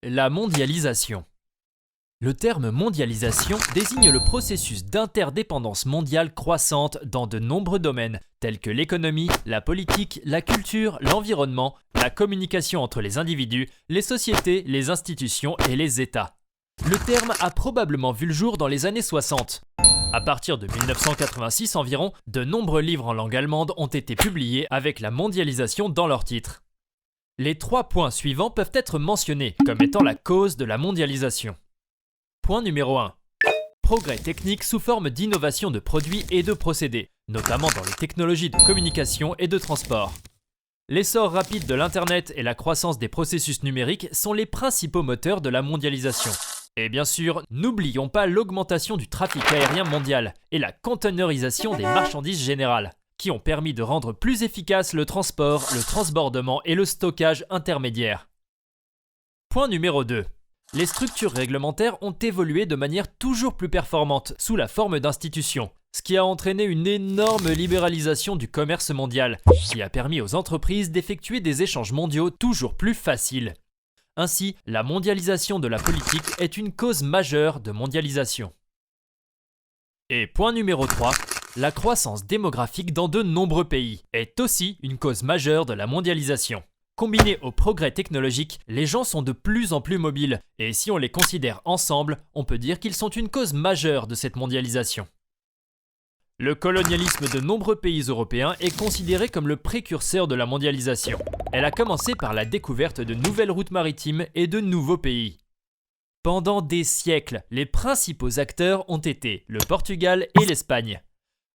La mondialisation. Le terme mondialisation désigne le processus d'interdépendance mondiale croissante dans de nombreux domaines, tels que l'économie, la politique, la culture, l'environnement, la communication entre les individus, les sociétés, les institutions et les États. Le terme a probablement vu le jour dans les années 60. À partir de 1986 environ, de nombreux livres en langue allemande ont été publiés avec la mondialisation dans leur titre. Les 3 points suivants peuvent être mentionnés comme étant la cause de la mondialisation. Point numéro 1. Progrès technique sous forme d'innovation de produits et de procédés, notamment dans les technologies de communication et de transport. L'essor rapide de l'Internet et la croissance des processus numériques sont les principaux moteurs de la mondialisation. Et bien sûr, n'oublions pas l'augmentation du trafic aérien mondial et la conteneurisation des marchandises générales, qui ont permis de rendre plus efficace le transport, le transbordement et le stockage intermédiaire. Point numéro 2. Les structures réglementaires ont évolué de manière toujours plus performante sous la forme d'institutions, ce qui a entraîné une énorme libéralisation du commerce mondial, qui a permis aux entreprises d'effectuer des échanges mondiaux toujours plus faciles. Ainsi, la mondialisation de la politique est une cause majeure de mondialisation. Et point numéro 3, la croissance démographique dans de nombreux pays est aussi une cause majeure de la mondialisation. Combinés au progrès technologique, les gens sont de plus en plus mobiles, et si on les considère ensemble, on peut dire qu'ils sont une cause majeure de cette mondialisation. Le colonialisme de nombreux pays européens est considéré comme le précurseur de la mondialisation. Elle a commencé par la découverte de nouvelles routes maritimes et de nouveaux pays. Pendant des siècles, les principaux acteurs ont été le Portugal et l'Espagne.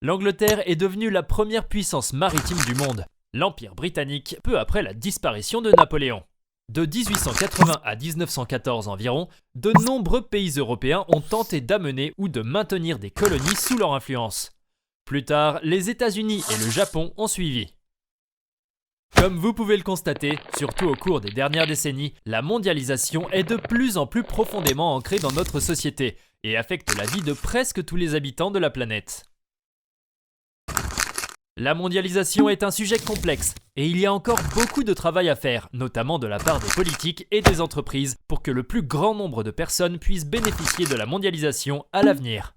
L'Angleterre est devenue la première puissance maritime du monde. L'Empire britannique, peu après la disparition de Napoléon. De 1880 à 1914 environ, de nombreux pays européens ont tenté d'amener ou de maintenir des colonies sous leur influence. Plus tard, les États-Unis et le Japon ont suivi. Comme vous pouvez le constater, surtout au cours des dernières décennies, la mondialisation est de plus en plus profondément ancrée dans notre société et affecte la vie de presque tous les habitants de la planète. La mondialisation est un sujet complexe et il y a encore beaucoup de travail à faire, notamment de la part des politiques et des entreprises, pour que le plus grand nombre de personnes puissent bénéficier de la mondialisation à l'avenir.